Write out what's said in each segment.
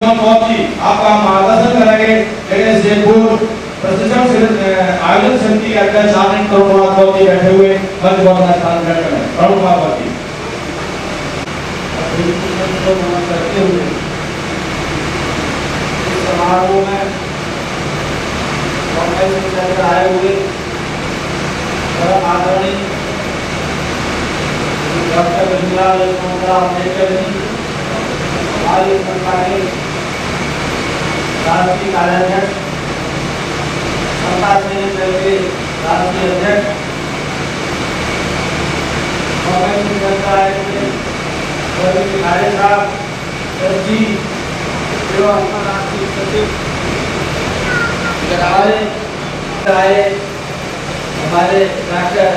बहुत ही आपका मार्गदर्शन करेंगे। गणेश जयपुर प्रशिक्षण आयोजन समिति के अध्यक्ष आनंद करुणा जी बैठे हुए मंच पर अपना स्थान ग्रहण करें। करुणा जी करते हुए इस समारोह में आए हुए आदरणीय डॉक्टर बिमलाल अम्बेडकर जी हमारी संस्था के राष्ट्रीय कार्याध्यक्ष, समता सेना के राष्ट्रीय अध्यक्ष, साहब जी एवं राष्ट्रीय सचिव हमारे डॉक्टर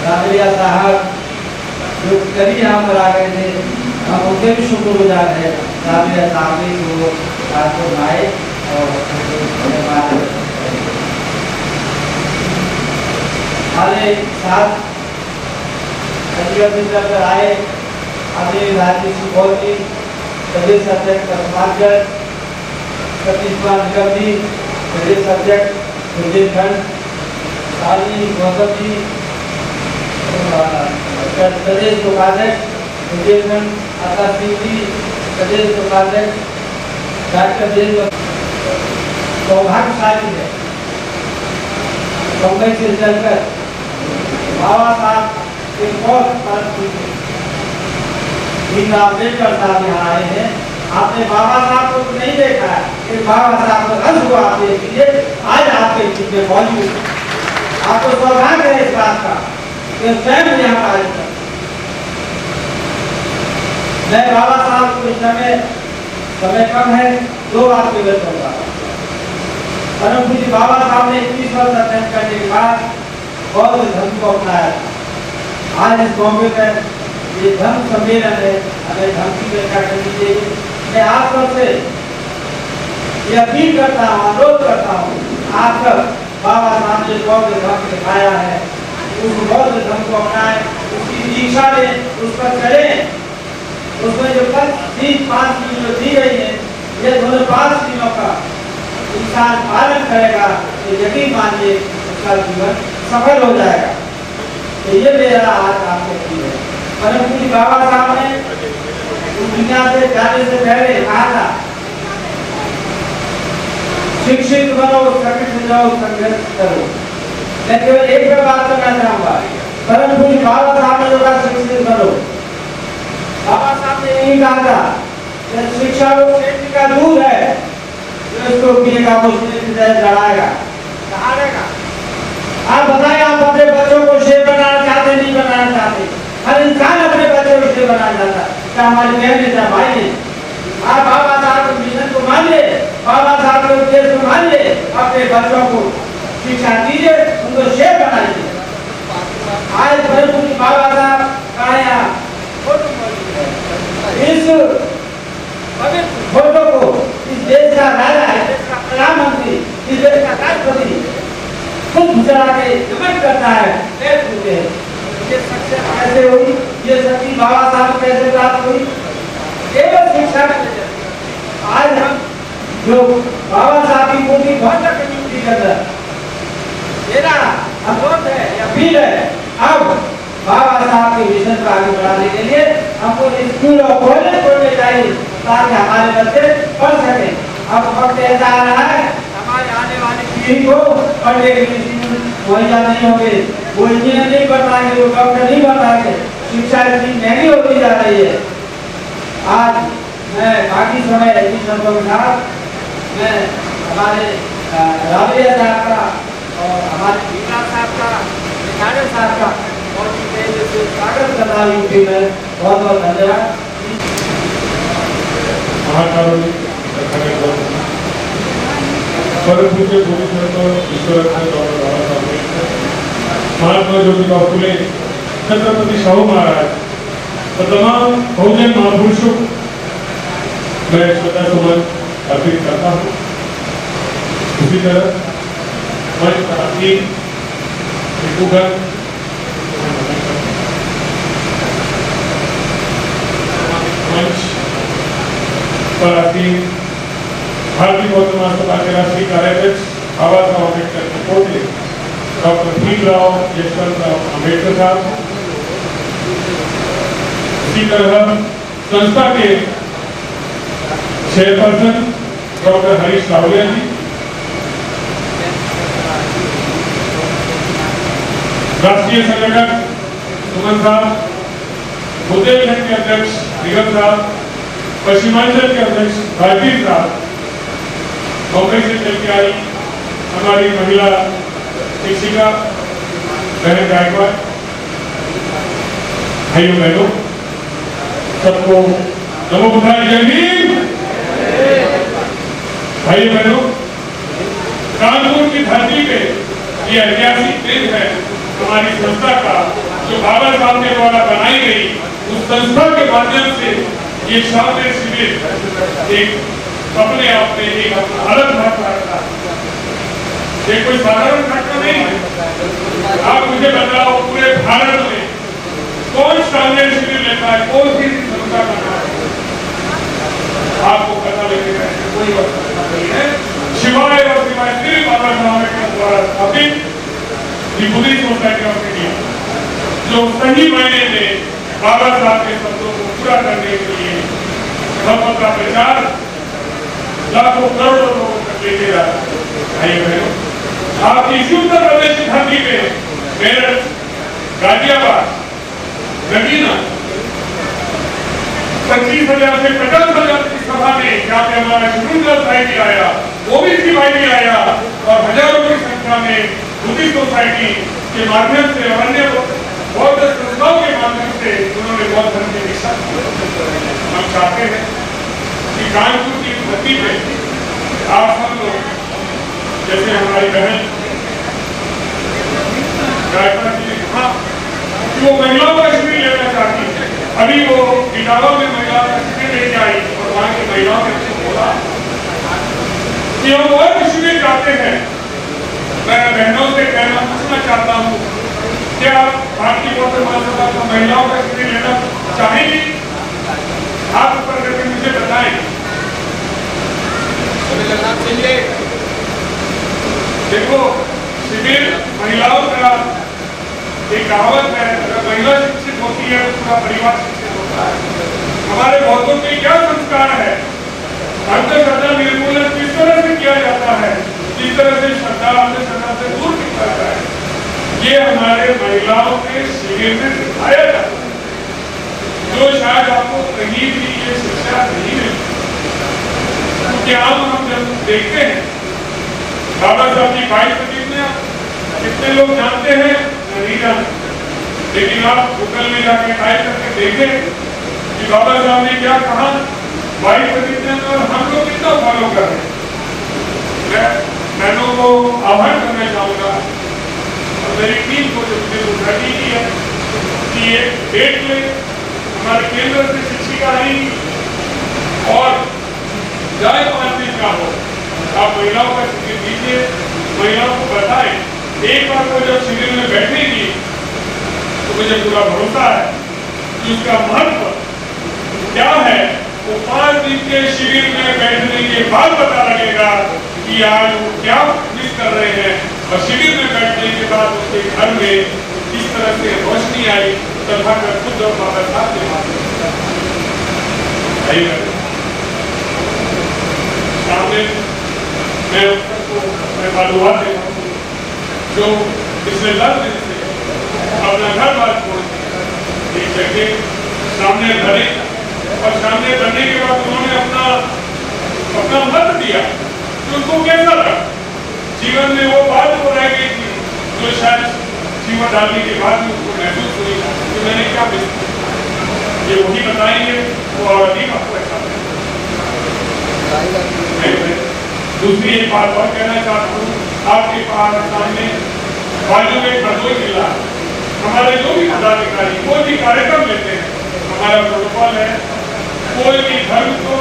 रामलिया साहब जो कभी यहाँ पर आ गए थे, हम उनके भी शुक्रगुजार हैं। रामलिया साहब ने जो आपको आए और हमारे साथ आए हमें राजेश सुबोध जी, प्रदेश अध्यक्ष परमार्जन, सतीश कुमार निगम जी, प्रदेश अध्यक्ष बुंदेलखंड, साली गौतम जी, प्रदेश उपाध्यक्ष बुंदेलखंड, आकाश सिंह जी, प्रदेश उपाध्यक्ष, डॉक्टर देव सौभाग्यशाली है बम्बई से चलकर बाबा साहब के बहुत अम्बेडकर साहब यहाँ आए हैं। आपने बाबा साहब को नहीं देखा है, फिर बाबा साहब को रस हुआ आप देखिए, आज आपके बीच में मौजूद आपको सौभाग्य है इस बात का कि स्वयं यहाँ आए। मैं बाबा साहब को समय कम है, दो बात व्यक्त होगा। परंतु जी बाबा साहब ने 21 वर्ष अध्ययन करने के बाद बौद्ध धर्म को अपनाया। आज इस मौके पर ये धर्म सम्मेलन है, हमें धर्म की व्याख्या करनी चाहिए। मैं आप सबसे ये अपील करता हूँ, अनुरोध करता हूँ, आप सब बाबा साहब ने बौद्ध धर्म दिखाया है, उस बौद्ध धर्म को अपनाएं, उसकी दीक्षा लें, उस पर चलें। उसमें जो 5 चीजें दी गई है, ये दोनों 5 चीजों का इंसान पालन करेगा तो यकीन मानिए उसका जीवन सफल हो जाएगा। तो ये मेरा आज आपको है। परंतु बाबा साहब ने दुनिया से जाने से पहले कहा था, शिक्षित बनो, संगठित जाओ, संघर्ष करो। मैं केवल एक पे बात करना चाहूंगा, परंतु बाबा साहब ने कहा शिक्षित बनो। बाबा साहब ने यही कहा था, शिक्षा वो खेती का दूध है, इसको पिएगा वो लड़ाएगा, कहाँ रहेगा। आप बताएं, आप अपने बच्चों को शेर बनाना चाहते नहीं बनाना चाहते? हर इंसान अपने बच्चों को शेर बनाना चाहता है, क्या हमारी बहन है, भाई है। आप बाबा साहब के मिशन को मान ले, बाबा साहब के उद्देश्य को मान ले, अपने बच्चों को शिक्षा दीजिए, उनको शेर बनाइए। आज बाबा साहब कहा इस फोटो को इस देश का राजा है, देश का प्रधानमंत्री, इस देश का राष्ट्रपति खुद गुजरा के नमन करता है। ये सक्सेस कैसे हुई, ये शक्ति बाबा साहब कैसे प्राप्त हुई? केवल शिक्षा के वजह से। आज हम जो बाबा साहब की मूर्ति बहुत कम्युनिटी कर रहे हैं, मेरा अनुरोध है, अपील है, अब बाबा साहब के मिशन को आगे बढ़ाने के लिए हमको स्कूल और कॉलेज खोलने चाहिए ताकि हमारे बच्चे पढ़ सके। अब वक्त ऐसा आ रहा है, हमारे आने वाली पीढ़ी को पढ़ने के लिए मुहैया नहीं होंगे, वो इंजीनियर नहीं बन पाएंगे, वो डॉक्टर नहीं बन पाएंगे। शिक्षा इतनी महंगी होती जा रही है। आज मैं बाकी समय के साथ मैं हमारे रामलिया साहब का और हमारे विकास साहब का, निकाले साहब का स्वागत करता हूँ। बहुत बहुत धन्यवाद। महात्मा ज्योतिबा फुले, छत्रपति शाहू महाराज और तमाम बहुजन महापुरुषों मैं श्रद्धा सुमन अर्पित करता हूँ। उसी तरह मंच स्वराष्ट्रीय भारतीय बौद्ध महासभा के राष्ट्रीय कार्याध्यक्ष बाबा साहब अम्बेडकर के पोते डॉक्टर भीमराव यशवंतराव अम्बेडकर साहब, इसी तरह संस्था के चेयरपर्सन डॉक्टर हरीश रावलिया जी, राष्ट्रीय संगठक सुमन साहब, बुंदेलखंड के अध्यक्ष निगम साहब, पश्चिमांचल के अध्यक्ष राजीव साहब, बॉम्बे से चल के आई हमारी महिला शिक्षिका बहन गायकवाड़, भाइयों बहनों सबको नमो बुद्धाय, जय भीम। भाइयों बहनों, कानपुर की धरती पे ये ऐतिहासिक दिन है हमारी संस्था का, जो बाबा साहब के द्वारा बनाई गई उस संस्था के माध्यम से ये शांति शिविर एक अपने आप में एक अलग घटना रखता है। ये कोई साधारण घटना नहीं है। आप मुझे बताओ पूरे भारत में कौन शांति शिविर लेता है, कौन सी संस्था का नाम है? आपको पता लगेगा कोई वक्त नहीं है, शिवाय और शिवाय सिर्फ बाबा साहब के द्वारा स्थापित बुद्धिस्ट सोसाइटी ऑफ इंडिया, जो सही मायने में बाबा साहब के शब्दों को पूरा करने के लिए धर्म का प्रचार लाखों करोड़ों लोगों तक लेके जा रहा है। भाई बहनों, आपकी इसी उत्तर प्रदेश की धरती पे मेरठ, गाजियाबाद, नगीना 25,000 से 50,000 की सभा में जहाँ पे हमारा शुरुआत भाई भी आया, ओबीसी भाई भी आया और हजारों की संख्या में बुद्धिस्ट सोसाइटी के माध्यम से और अन्य बौद्ध संस्थाओं के माध्यम से उन्होंने बौद्ध धर्म की दीक्षा दी। हम चाहते हैं कि कानपुर की धरती पे आप सब लोग, जैसे हमारी बहन गायकवाड़ जी ने कहा कि वो महिलाओं का शिविर लेना चाहती है, अभी वो इटावा में महिलाओं का शिविर लेके आई और वहां की महिलाओं ने बोला कि हम और शिविर चाहते हैं। मैं बहनों से कहना पूछना चाहता हूँ, क्या आप भारतीय बौद्ध महासभा का महिलाओं का शिविर लेना चाहेंगे? आप ऊपर करके मुझे बताएं। देखो, शिविर महिलाओं का एक कहावत है, अगर महिला शिक्षित होती है तो पूरा परिवार शिक्षित होता है। हमारे बौद्धों के क्या संस्कार है, अंधश्रद्धा निर्मूलन किस तरह से किया जाता है, किस तरह से श्रद्धा अंधश्रद्धा से दूर किया जाता है, ये हमारे महिलाओं के शिविर में सिखाया जाता है, जो शायद आपको कहीं भी ये शिक्षा नहीं मिलती। क्योंकि हम जब देखते हैं बाबा साहब की 22 प्रतिज्ञा कितने लोग जानते हैं, नहीं जानते, लेकिन आप गूगल में जाके टाइप करके देखें कि बाबा साहब ने क्या कहा 22 प्रतिज्ञा में, और हम लोग कितना फॉलो कर रहे हैं। मैं बहनों को आह्वान करना चाहूंगा और मेरी टीम को जो मुझे उद्घाटन की है कि ये डेट में हमारे केंद्र से शिक्षिका आएंगी और चाहे 5 दिन का हो, आप महिलाओं का शिविर दीजिए, महिलाओं को बताएं। एक बार को जब शिविर में बैठेगी तो मुझे पूरा भरोसा है कि उसका महत्व क्या है वो 5 दिन के शिविर में बैठने के बाद पता लगेगा कि आज वो क्या मिस कर रहे हैं, और शिविर में बैठने के बाद उसके घर में किस तरह से रोशनी आई तथा कर खुद और बाबा साहब के माध्यम सामने मैं सबको मालूमात देता हूँ जो पिछले 10 दिन से अपना घर बार छोड़ एक जगह सामने धरे और सामने धरने के बाद उन्होंने अपना मत दिया कि उनको कैसा लगा, जीवन में वो बात हो रह गई थी जो शायद जीवन डालने के बाद भी उसको महसूस हुई कि मैंने क्या मिस किया। ये वही बताएंगे वो और अधिक आपको ऐसा। दूसरी एक बात और कहना चाहता हूँ, आपके पास सामने बाजू में भदोई जिला हमारे जो भी पदाधिकारी कोई भी कार्यक्रम लेते हैं, हमारा प्रोटोकॉल है कोई भी धर्म को,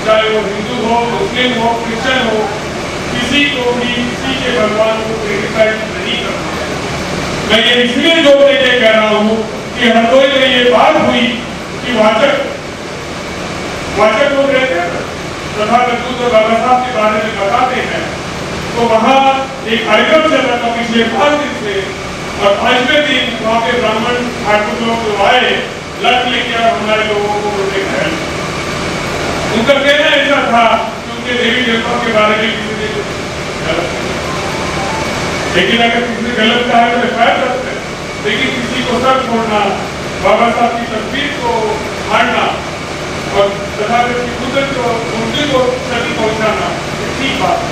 चाहे वो हिंदू हो, मुस्लिम हो, क्रिश्चियन हो, किसी को भी किसी के भगवान को क्रिटिसाइज नहीं करना। मैं ये इसलिए जोर देके कह रहा हूँ कि हरदोई में ये बात हुई कि वाचक लोग रहते हैं तथाकथित बाबा साहब के बारे में बताते हैं, तो वहाँ एक कार्यक्रम चल रहा था पिछले 5 दिन से, और 5वें दिन वहाँ पे ब्राह्मण ठाकुर लोग जो आए लट लेकर हमारे लोगों को उनके घर, उनका कहना ऐसा था कि उनके देवी देवताओं के बारे में किसी ने गलत, लेकिन अगर किसी ने गलत कहा है तो एफआईआर दर्ज है, लेकिन किसी को सच छोड़ना, बाबा साहब की तस्वीर को फाड़ना और तथाकथित कुदरत को उनके को क्षति पहुंचाना ठीक बात है।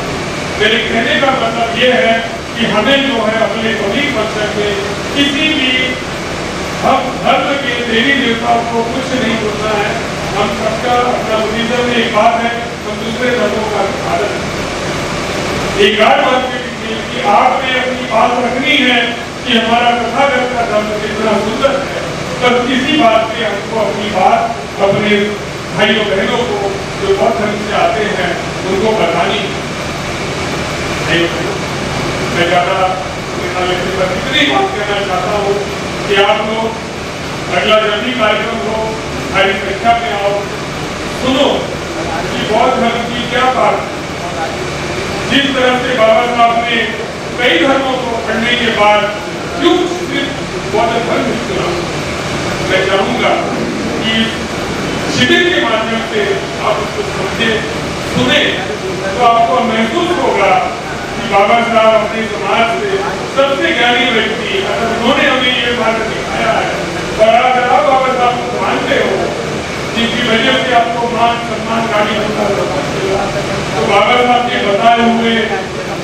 मेरे कहने का मतलब ये है कि हमें जो है अपने सभी फंक्शन में किसी भी हम धर्म के देवी देवताओं को कुछ नहीं बोलना है। हम सबका अपना बुद्धिज्म में एक बात है, हम दूसरे धर्मों का आदर है। एक बात कि आपने अपनी बात रखनी है कि हमारा तथागत का धर्म कितना सुंदर है, पर किसी बात पे हमको अपनी बात अपने भाइयों बहनों को जो बहुत धर्म से आते हैं उनको बतानी है। मैं ज़्यादा इतनी बात कहना चाहता हूँ कि आप लोग अगला जब भी कार्यक्रम हो हमारी संख्या में आओ, सुनो कि बौद्ध धर्म की क्या बात है। जिस तरह से बाबा साहब ने कई धर्मों को पढ़ने के बाद क्यों सिर्फ बौद्ध धर्म चुना, मैं चाहूँगा कि शिविर के माध्यम से आप उसको समझे सुने तो आपको महसूस होगा कि बाबा साहब अपने समाज से सबसे ज्ञानी व्यक्ति, अगर उन्होंने हमें ये बात दिखाया है और अगर आप बाबा साहब को मानते हो जिसकी वजह से आपको मान सम्मान गाड़ी होता है, तो बाबा साहब के बताए हुए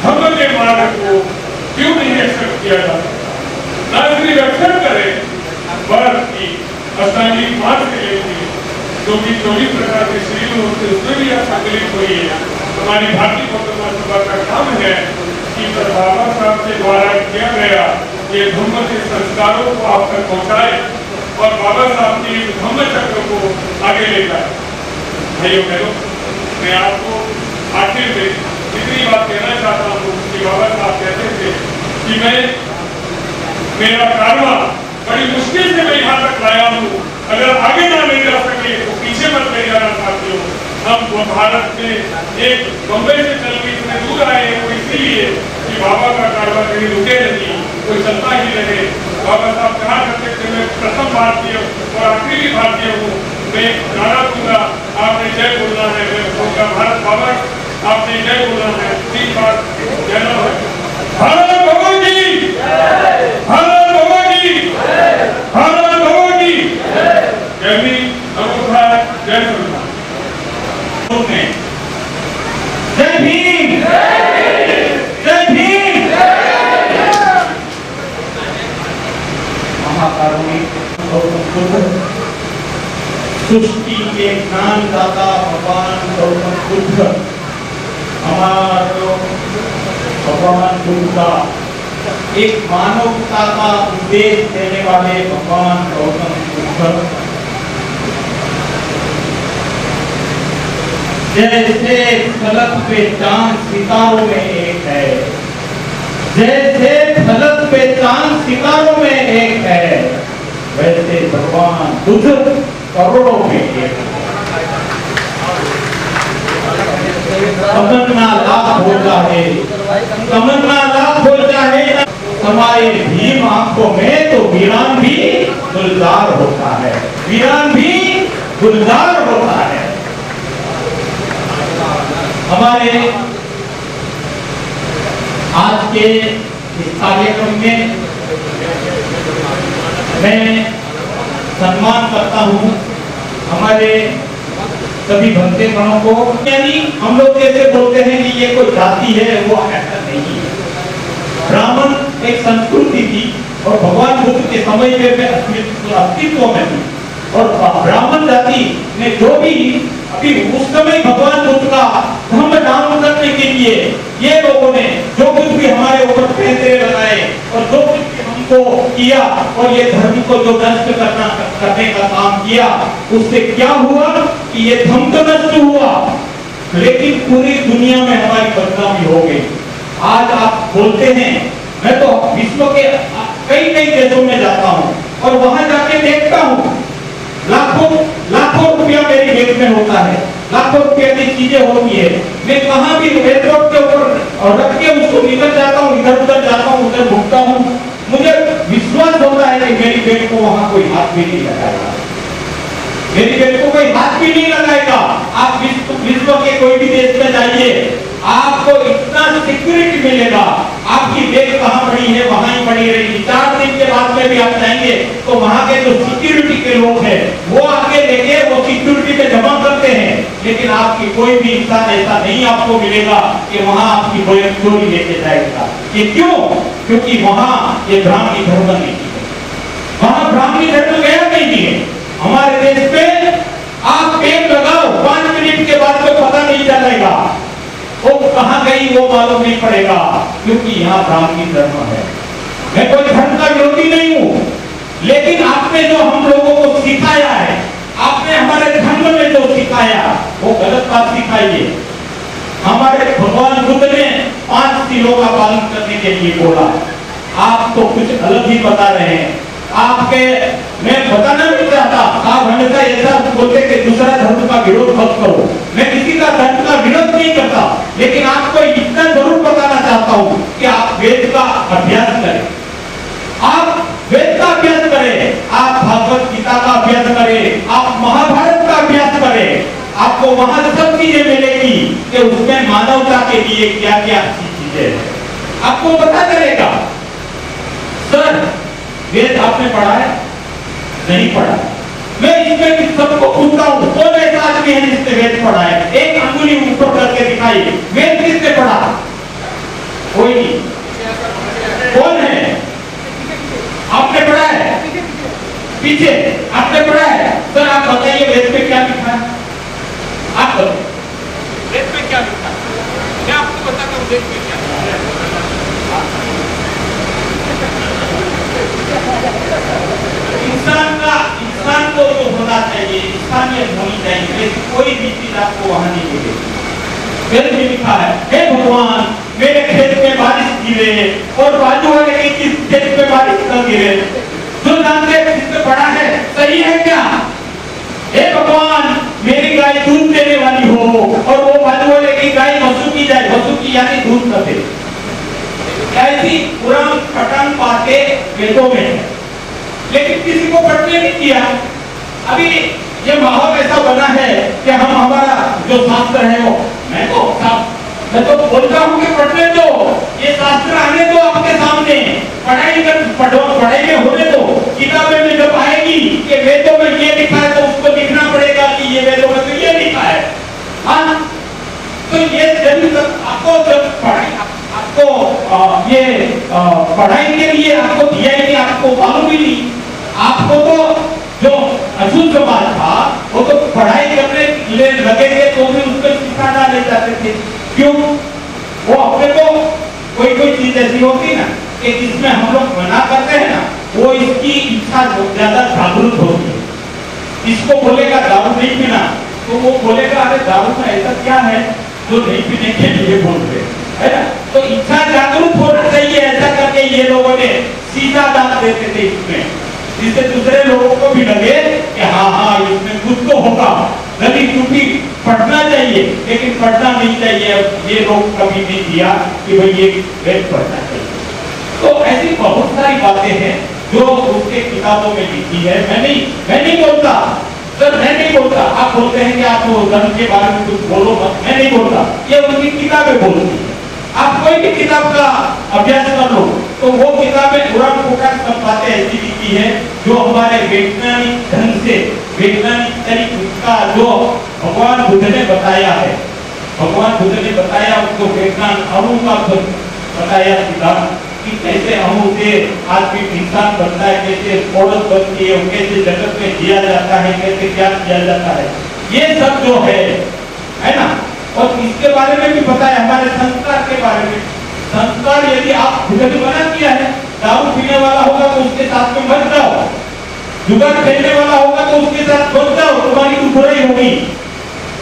धर्म के मार्ग को क्यों नहीं एक्सेप्ट किया जा सकता। न सिर्फ एक्सेप्ट करें बल्कि अष्टांगिक मार्ग से लेकर जो कि 24 प्रकार के शरीर होते उसमें भी आप सम्मिलित हुई है। हमारी भारतीय बौद्ध सभा का काम है कि बाबा साहब के द्वारा किया गया ये धम्म के संस्कारों को आप तक पहुँचाए और बाबा साहब के धम्म चक्र को आगे ले जाए। भाइयों बहनों, मैं आपको आखिर में इतनी बात कहना चाहता हूँ कि बाबा साहब कहते थे कि मैं मेरा कारवा बड़ी मुश्किल से मैं यहाँ तक लाया हूँ, अगर आगे ना ले जा सके तो पीछे मत ले जाना साथियों। हम भारत में एक बम्बई से चल के इतने दूर आए हैं वो इसीलिए कि बाबा का कारवा कहीं रुके नहीं, कोई चलता ही रहे। बाबा साहब कहा करते थे मैं प्रथम भारतीय और आखिरी भारतीय हूँ, मैं नारा दूंगा, आपने जय बोलना है, मैं बोलूंगा भारत बाबा, आपने जय बोलना है 3 बार। भारत बाबा की, भारत बाबा की, भारत बाबा की जय भीम, नमो भारत, जय श्रीराम। जय भीम, जय भीम। महाकारुणिक सृष्टि के ज्ञानदाता भगवान गौतम बुद्ध, हमारे भगवान बुद्ध का एक मानवता का उपदेश देने वाले भगवान गौतम बुद्ध जैसे फलक पे चांद सितारों में एक है, जैसे फलक पे चांद सितारों में एक है, वैसे भगवान बुद्ध करोड़ों में एक है। तमन्ना लाख हो जाए, तमन्ना लाख हो जाए, हमारे भीम आंखों में तो वीरान भी गुलजार होता है, वीरान भी गुलजार होता है। हमारे आज के इस कार्यक्रम में मैं सम्मान करता हूँ हमारे सभी भक्तों को। यानी हम लोग जैसे बोलते हैं कि ये कोई जाति है, वो ऐसा नहीं है। ब्राह्मण एक संस्कृति थी और भगवान बुद्ध के समय में अस्तित्व में थी, और ब्राह्मण जाति ने जो भी अभी उस समय भगवान बुद्ध का धर्म डाउन करने के लिए ये लोगों ने जो कुछ भी हमारे ऊपर पैंतरे लगाए और जो कुछ भी हमको किया और ये धर्म को जो नष्ट करने का काम किया, उससे क्या हुआ कि ये धर्म तो नष्ट हुआ, लेकिन पूरी दुनिया में हमारी बदनामी हो गई। आज आप बोलते हैं, मैं तो विश्व के कई कई देशों में जाता हूँ और वहां जाके देखता हूँ लाखों लाखों रुपया मेरी जेब में होता है, लाखों रुपए की चीजें होती है, मैं कहाँ भी रेड रोड के ऊपर रख के उसको निकल जाता हूँ, इधर उधर जाता हूँ, उधर घूमता हूँ, मुझे विश्वास होता है कि मेरी बेटी को वहां कोई हाथ भी नहीं लगाएगा, मेरी बेटी को कोई हाथ भी नहीं लगाएगा। आप विश्व के कोई भी देश में जाइए, आपको इतना सिक्योरिटी मिलेगा, आपकी बैग कहाँ पड़ी है वहां ही पड़ी रहेगी। 4 दिन के बाद में भी आप जाएंगे तो वहां के जो सिक्योरिटी के लोग हैं वो आके लेके वो सिक्योरिटी में जमा करते हैं, लेकिन आपकी कोई भी इंसान ऐसा नहीं आपको मिलेगा कि वहां आपकी बैग चोरी लेके जाएगा। ये क्यों? क्योंकि वहां ये ब्राह्मणी धर्म नहीं है, वहां ब्राह्मणी धर्म गया नहीं है। हमारे देश में आप बैग लगाओ, 5 मिनट के बाद तो पता नहीं चलेगा वो कहां गई, वो मालूम नहीं पड़ेगा, क्योंकि यहाँ ब्राह्मणी धर्म है। मैं कोई धर्म का विरोधी नहीं हूं, लेकिन आपने जो हम लोगों को सिखाया है, आपने हमारे धर्म में जो सिखाया वो गलत बात सिखाई है। हमारे भगवान बुद्ध ने 5 तीनों का पालन करने के लिए बोला, आप तो कुछ अलग ही बता रहे हैं। आपके मैं बताना नहीं चाहता, आप हमेशा ऐसा बोलते कि दूसरा धर्म का विरोध मत करो, मैं किसी का धर्म का विरोध नहीं करता, लेकिन आपको इतना जरूर बताना चाहता हूं कि आप वेद का अभ्यास करें, आप वेद का अभ्यास करें, आप भागवत गीता का अभ्यास करें, आप महाभारत का अभ्यास करें, आपको वहां सब चीजें मिलेगी कि उसमें मानवता के लिए क्या क्या अच्छी चीजें हैं, आपको पता चलेगा। सर वेद आपने पढ़ा है? नहीं पढ़ा। मैं इसमें सबको पूछता हूँ, कौन ऐसा आदमी है जिसने वेद पढ़ा है? एक अंगुली ऊपर करके दिखाइए, वेद किसने पढ़ा? कोई नहीं। कौन है? आपने पढ़ा है? पीछे आपने पढ़ा है? सर आप बताइए वेद में क्या लिखा है? आप बताइए वेद में क्या लिखा है? मैं आपको बताता हूँ वेद में क्या लिखा है। इंसान को जो होना चाहिए, इंसानियत होनी चाहिए, कोई भी चीज आपको वहां नहीं मिलेगी। वेद में लिखा है, हे भगवान मेरे खेत में बारिश गिरे और बाजू वाले के खेत में बारिश न गिरे, जो जानते जिसने पढ़ा है सही है क्या? हे भगवान मेरी गाय दूध देने वाली हो और वो बाजू वाले की गाय वसु की जाए, वसु की यानी दूध न दे। ऐसी पुराण पठन बातें वेदों में है, लेकिन किसी को पढ़ने नहीं किया। अभी ये माहौल ऐसा बना है कि हम हमारा जो शास्त्र है वो मैं तो बोलता हूँ कि पढ़ने दो, ये शास्त्र आने दो आपके सामने, पढ़ाई में होने दो, किताबें में जब आएगी कि वेदों में ये लिखा है तो उसको लिखना पड़ेगा कि ये वेदों में तो ये लिखा है। हाँ तो ये जब आपको जब ये पढ़ाई के लिए आपको दिया ही नहीं, आपको मालूम ही नहीं। आपको तो जो अशुद्ध समाज था वो तो पढ़ाई करने लगे थे तो भी उसको सिखा डाले जाते थे। क्यों? वो अपने को कोई चीज ऐसी होती ना कि जिसमें हम लोग मना करते हैं ना, वो इसकी इच्छा ज्यादा जागरूक होती है। इसको बोलेगा दारू नहीं पीना तो वो बोलेगा अरे दारू में ऐसा क्या है जो नहीं पीने के लिए बोल रहे है ना। तो इच्छा जागरूक होना चाहिए, ऐसा करके ये लोगों ने सीधा दान देते थे इसमें, जिससे दूसरे लोगों को भी लगे कि हाँ इसमें कुछ तो होगा। गली टूटी पढ़ना चाहिए लेकिन पढ़ना नहीं चाहिए, ये लोग कभी नहीं दिया कि भाई ये वेद पढ़ना चाहिए। तो ऐसी बहुत सारी बातें हैं जो उसके किताबों में लिखी है। मैं नहीं बोलता सर, मैं नहीं बोलता। आप बोलते हैं कि आप धर्म के बारे में कुछ बोलो मत, मैं नहीं बोलता, ये उनकी किताबें बोलती है। आप कोई भी किताब का अभ्यास कर लो तो वो किताबें उड़न फुटन सब बातें ऐसी लिखी है जो हमारे वैज्ञानिक ढंग से, वैज्ञानिक तरीके का जो भगवान बुद्ध ने बताया है, भगवान बुद्ध ने बताया उसको विज्ञान अणु का बताया सिद्धांत कि कैसे अणु से आदमी इंसान बनता है, कैसे औरत बनती है, कैसे जगत में जिया जाता है, कैसे क्या किया जाता है, ये सब जो है ना। और इसके बारे में भी पता है, हमारे संस्कार के बारे में। संस्कार यदि आप खुद ने मना किया है, दारू पीने वाला होगा तो उसके साथ में मत जाओ, जुगाड़ खेलने वाला होगा तो उसके साथ मत जाओ, तुम्हारी तो बुराई होगी।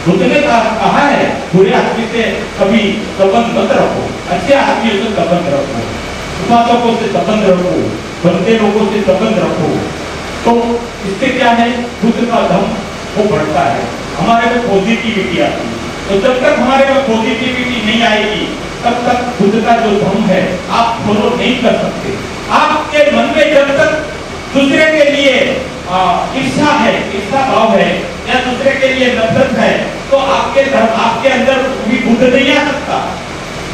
बुद्ध ने कहा है बुरे आदमी से कभी संबंध मत रखो, अच्छे आदमियों से संबंध रखो, उपासकों से संबंध रखो, बनते लोगों से संबंध रखो। तो इससे क्या है, बुद्ध का धर्म वो बढ़ता है। हमारे में पॉजिटिविटी आती है। तो जब तक हमारे में पॉजिटिविटी नहीं आएगी तब तक खुद का जो धर्म है आप फॉलो नहीं कर सकते। आपके मन में जब तक दूसरे के लिए ईर्ष्या है, ईर्ष्या भाव है या दूसरे के लिए नफरत है तो आपके अंदर भी बुद्ध नहीं आ सकता।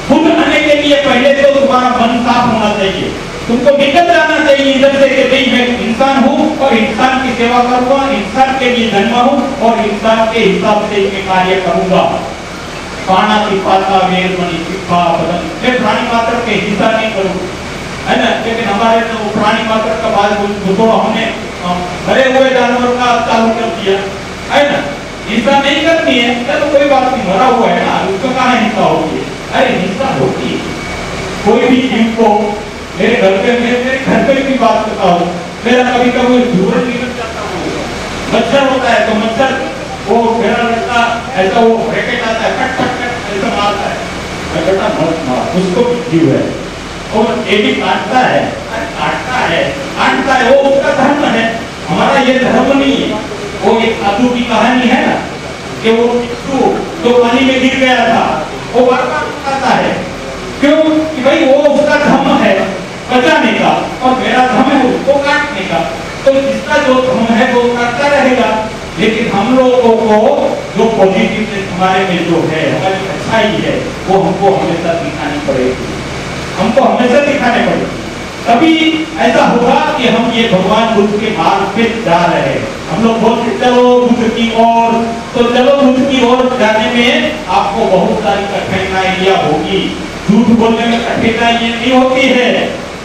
बुद्ध आने के लिए पहले तो तुम्हारा मन साफ होना चाहिए, तुमको निकल जाना चाहिए इधर से कि भाई मैं इंसान हूँ और इंसान की सेवा करूंगा, इंसान के लिए जन्मा हूँ और इंसान के हिसाब से मैं कार्य करूंगा। पाना पिपाता वेरमणि पिपा बदन, मैं प्राणी मात्र के हिस्सा नहीं करूँ, है ना। लेकिन हमारे तो प्राणी मात्र का बात तो हमने मरे हुए जानवर का चालू कर दिया, है ना। हिंसा नहीं करनी है, चलो कोई बात नहीं, मरा हुआ है ना, उसको कहाँ हिंसा होती है? अरे हिंसा होती है। कोई भी जीव को मेरे घर पे भी बात करता हूँ, मेरा कभी कभी धुआं निकल जाता हूँ, मच्छर होता है तो मच्छर वो मेरा लड़का ऐसा वो रैकेट आता है, कट कट कट ऐसा मारता है, मैं बेटा मत मार, उसको भी जीव है और ये भी काटता है, काटता है, वो उसका धर्म है, हमारा ये धर्म नहीं है। वो एक साधु की कहानी है ना कि वो बिच्छू जो पानी में गिर गया था वो बार-बार कहता है, क्यों कि भाई वो उसका धर्म है बचाने का और मेरा धर्म है उसको काटने का, तो जिसका जो धर्म है वो करता रहेगा। लेकिन हम लोगों को जो पॉजिटिवनेस हमारे में जो है, हमारी अच्छाई है, वो हमको हमेशा दिखानी पड़ेगी, हमको हमेशा दिखाने पड़ेगी। तभी ऐसा होगा कि हम ये भगवान बुद्ध के मार्ग पे जा रहे हैं। हम लोग बोलते चलो बुद्ध की ओर, तो चलो बुद्ध की ओर जाने में आपको बहुत सारी कठिनाइयां होगी। झूठ बोलने में कठिनाइयां नहीं होती है,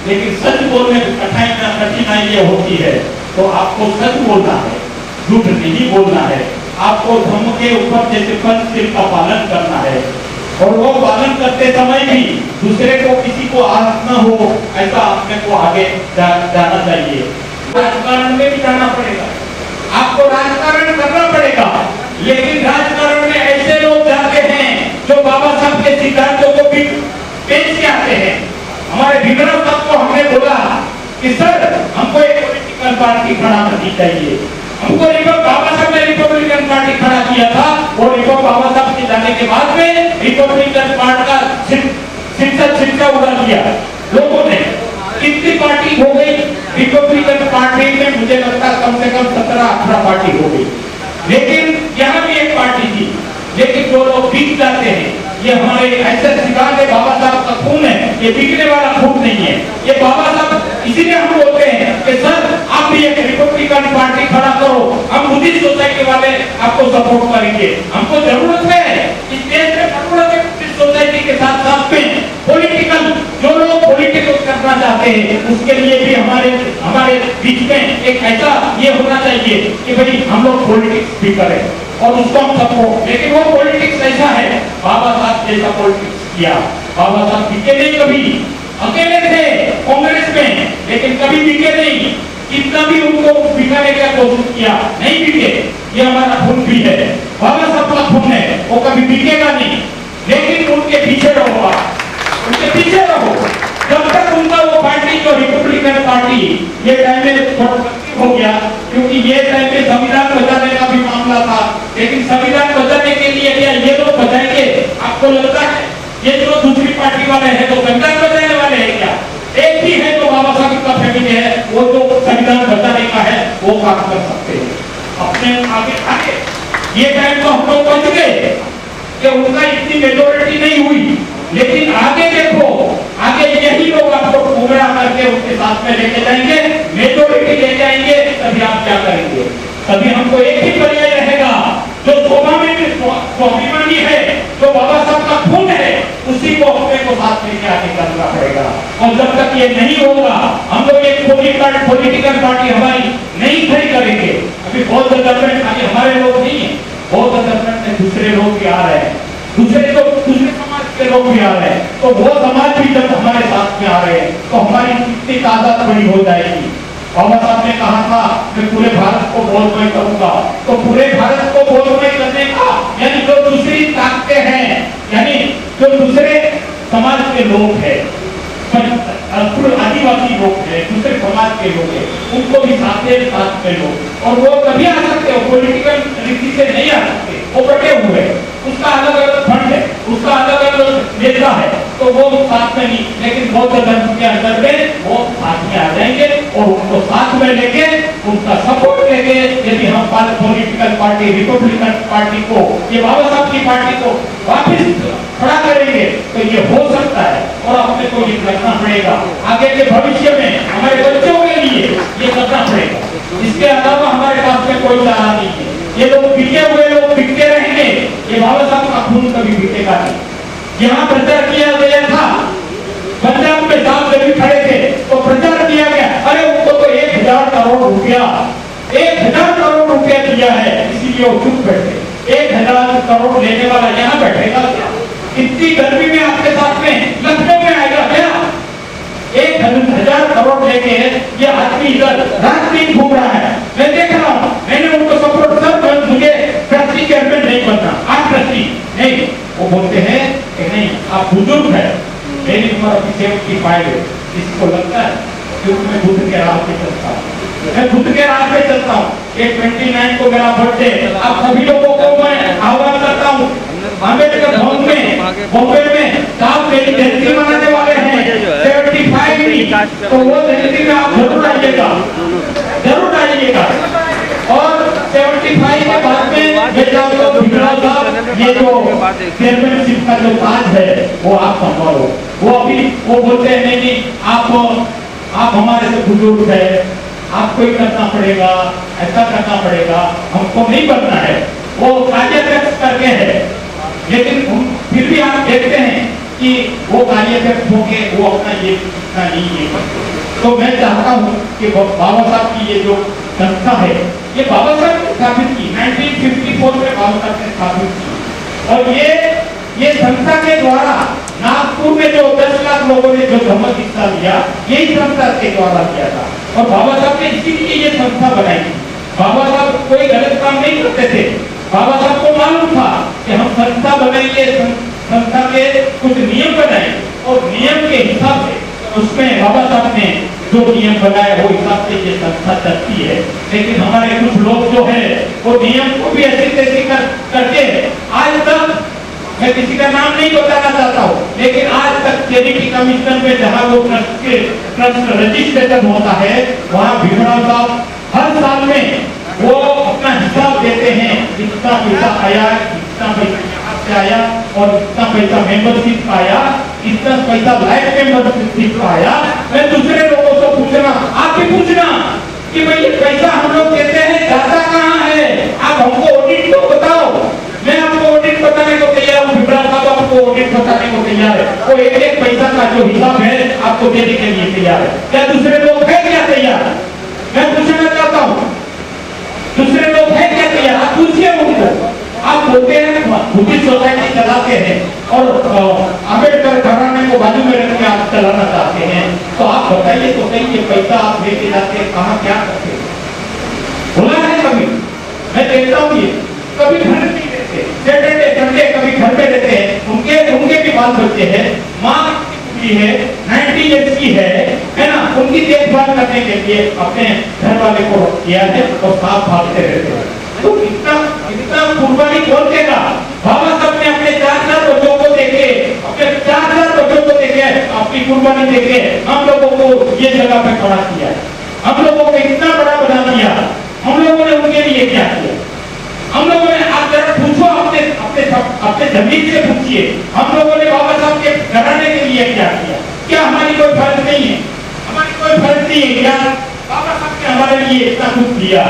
लेकिन सच बोलने में कठिनाइयां होती है। तो आपको सच बोलना है, झूठ नहीं बोलना है। आपको धर्म के ऊपर जैसे पंचशील का पालन करना है और वो पालन करते समय भी दूसरे को किसी को आस न हो ऐसा अपने को आगे जाना चाहिए। राजकारण में भी जाना पड़ेगा, आपको राजकारण करना पड़ेगा, लेकिन राजकारण में ऐसे लोग जाते हैं जो बाबा साहब के सिद्धांतों को भी पेश के आते हैं। हमारे भीमराव साहब को हमने बोला कि सर हमको एक पॉलिटिकल पार्टी खड़ा करनी चाहिए, हमको बाबा साहब ने रिपब्लिकन पार्टी खड़ा किया था और बाबा साहब के जाने के बाद में रिपब्लिकन पार्टी का छिटका उड़ा दिया लोगों ने। कितनी पार्टी हो गई रिपब्लिकन पार्टी में? मुझे लगता है कम से कम 17-18 पार्टी हो गई, लेकिन यहाँ भी एक पार्टी थी। लेकिन जो लोग बिक जाते हैं, ये हमारे ऐसे सिद्धांत है, बाबा साहब का खून है, ये बिकने वाला खून नहीं है। ये बाबा साहब इसीलिए हम बोलते हैं कि सर आप भी एक रिपब्लिकन पार्टी खड़ा करो, हम बुद्धिस्ट सोसाइटी वाले आपको सपोर्ट करेंगे। हमको जरूरत है, इस देश में जरूरत है बुद्धिस्ट सोसाइटी के साथ साथ में पॉलिटिकल, जो लोग पॉलिटिकल करना चाहते हैं उसके लिए भी हमारे बीच में एक ऐसा ये होना चाहिए कि भाई हम लोग पॉलिटिक्स भी करें और उसको हम सबको। लेकिन वो पॉलिटिक्स ऐसा है, बाबा साहब जैसा पॉलिटिक्स किया। बाबा साहब बिके नहीं, कभी अकेले थे कांग्रेस में, लेकिन कभी बिके नहीं। कितना भी उनको बिकाने का कोशिश किया, नहीं बिके। ये हमारा खून भी है, बाबा साहब का खून है, वो कभी बिकेगा नहीं। लेकिन उनके पीछे रहो, उनके पीछे रहो जब तक उनका वो पार्टी जो रिपब्लिकन पार्टी ये टाइम में हो गया, क्योंकि ये टाइम में संविधान बचाने का भी मामला था। लेकिन संविधान बचाने के लिए क्या ये लोग बचाएंगे? आपको लगता है ये जो दूसरी पार्टी वाले हैं तो संविधान बचाने वाले हैं क्या? एक ही है जो बाबा साहब का फैमिली है, वो जो संविधान बचाने का है वो काम कर सकते हैं अपने आगे। ये टाइम तो हम लोग बच गए कि उनका इतनी मेजोरिटी नहीं हुई, लेकिन आगे देखो, आगे यही लोग आपको गुमराह करके उनके साथ में लेके जाएंगे, मेजोरिटी ले जाएंगे। तभी आप क्या करेंगे? तभी हमको एक ही पर्याय रहेगा, जो स्वाभिमानी है, जो बाबा साहब का खून है, उसी को अपने को साथ लेके आगे करना पड़ेगा। और जब तक ये नहीं होगा, हम लोग एक पॉलिटिकल पार्टी हमारी नहीं खड़ी करेंगे। अभी बहुत डेवलपमेंट खाली हमारे लोग नहीं है, बहुत डेवलपमेंट में दूसरे लोग भी आ रहे हैं, दूसरे समाज के लोग भी आ रहे हैं। तो वो समाज भी जब हमारे साथ में आ रहे हैं तो हमारी कितनी तादाद बड़ी हो जाएगी। बाबा साहब ने कहा था मैं पूरे भारत को बोधमय करूंगा, तो पूरे भारत को बोधमय करने का यानी जो दूसरी ताकतें हैं, यानी जो दूसरे समाज के लोग हैं, आदिवासी आदिवासी लोग हैं, दूसरे समाज के लोग हैं, उनको भी साथ में लो। और वो कभी आ सकते हो, पॉलिटिकल रीति से नहीं आ सकते, वो बटे हुए हैं, उसका अलग अलग फंड है, उसका अलग अलग नेता है, तो वो साथ में नहीं, लेकिन बौद्ध धर्म के अंदर में वो साथ में आ जाएंगे और उनको साथ में लेके उनका सपोर्ट लेके यदि हम पॉलिटिकल पार्टी रिपब्लिकन पार्टी को, ये बाबा साहब की पार्टी को वापिस खड़ा करेंगे तो ये हो सकता है। और अपने को ये करना पड़ेगा, आगे के भविष्य में हमारे बच्चों के लिए ये करना पड़ेगा, इसके अलावा हमारे पास में कोई चारा नहीं है। ये लोग बिके हुए लोग बिकते रहेंगे, ये बाबा साहब का खून कभी बिकेगा नहीं। यहाँ प्रचार किया गया था, पंजाब में साहब जब भी खड़े थे तो प्रचार किया गया, अरे उनको तो 1000 करोड़ रुपया 1000 करोड़ रुपया दिया है, इसीलिए वो चुप बैठे। 1000 करोड़ लेने वाला यहाँ बैठेगा क्या? इतनी गर्मी में आपके साथ में लखनऊ में आएगा क्या? 1000 करोड़ लेके ये आदमी इधर रात दिन घूम रहा है, मैं देख रहा हूँ, मैंने उनको सपोर्ट सब, मुझे ट्रस्टी चेयरमैन नहीं बनना, आप ट्रस्टी नहीं। वो बोलते हैं कि नहीं आप बुजुर्ग है, मेरी उम्र अभी 75 है, इसको लगता है क्योंकि मैं बुद्ध के राह पे चलता हूँ, मैं बुद्ध के राह पे चलता हूँ। 29 को मेरा बर्थडे, आप सभी लोगों को मैं आह्वान करता हूँ, अम्बेडकर भवन में बॉम्बे में साहब मेरी जयंती मनाने वाले हैं 75 की, तो वो जयंती में आप जरूर आइएगा, जरूर आइएगा। और 75 के बाद में ये जो चेयरमैनशिप का जो ताज है वो आप संभालो। वो अभी वो बोलते हैं नहीं आप हमारे से बुजुर्ग है, आपको ही करना पड़ेगा, ऐसा करना पड़ेगा, हमको नहीं बनना है। वो कार्याध्यक्ष करके है, लेकिन फिर भी आप देखते हैं कि वो कार्याध्यक्ष होके वो अपना ये इतना नहीं है। तो मैं चाहता हूँ कि बाबा साहब की ये जो संस्था है, ये बाबा साहब ने स्थापित की 1954 में बाबा साहब ने स्थापित की। और ये संस्था के द्वारा नागपुर में जो 10 लाख लोगों ने जो धम्म दीक्षा लिया, यही संस्था के द्वारा किया था। और बाबा साहब ने इसीलिए ये संस्था बनाई थी। बाबा साहब कोई गलत काम नहीं करते थे, बाबा साहब को मालूम था कि हम संस्था बनाएंगे, संस्था के कुछ नियम बनाए और नियम के हिसाब से उसमें बाबा साहब ने जो नियम बनाए वो हिसाब से ये संस्था चलती है। लेकिन हमारे कुछ लोग जो है वो नियम को भी ऐसी तैसी करके आज तक, मैं किसी का नाम नहीं बताना चाहता हूँ, लेकिन आज तक चैरिटी कमीशन में जहाँ वो ट्रस्ट रजिस्ट्रेशन होता है वहाँ भीमराव साहब हर साल में वो अपना हिसाब देते हैं, इतना पैसा आया, इतना पैसा यहाँ से आया और इतना पैसा मेंबरशिप आया, इतना पैसा लाइफ मेंबरशिप आया। मैं दूसरे लोगों से पूछना, आप भी पूछना कि भाई ये पैसा हम लोग देते हैं जाता कहाँ है, आप हमको ऑडिट तो बताओ। मैं आपको ऑडिट बताने को तैयार हूँ, भीमराव साहब आपको ऑडिट बताने को तैयार है, वो एक पैसा का जो हिसाब है आपको देने के लिए तैयार है। क्या दूसरे लोग है क्या तैयार? मैं पूछना चाहता हूँ, दूसरे लोग हैं क्या तैयार? आप पूछिए उनको। आप बोलते हैं बुद्धिस्ट सोसाइटी चलाते हैं और अम्बेडकर घराने को बाजू में रख के आप चलाना चाहते हैं, तो आप बताइए तो सही, ये पैसा आप लेके जाते हैं कहाँ, क्या करते हैं? बोला है कभी? मैं देखता हूँ ये कभी घर नहीं रहते, सैटरडे संडे कभी घर में रहते हैं, उनके भी बाल बच्चे हैं, माँ है 90 इयर्स की है ना, उनकी देखभाल करने के लिए अपने घर वाले को किया है और साथ भागते रहते हैं। तो इतना कुर्बानी कौन देगा? बाबा साहब ने अपने 4 बच्चों को देके, अपने 4 बच्चों को देके, अपनी कुर्बानी देके हम लोगों को ये जगह पे खड़ा किया है, हम लोगों को इतना बड़ा बना दिया। हम लोगों ने उनके लिए क्या किया? हम लोगों ने, आप जरा पूछो अपने जमीन से पूछिए, हम लोगों ने बाबा साहब के घराने के लिए क्या किया? क्या हमारी कोई फर्ज नहीं है? हमारी कोई फर्ज नहीं है क्या? बाबा साहब ने हमारे लिए इतना कुछ दिया,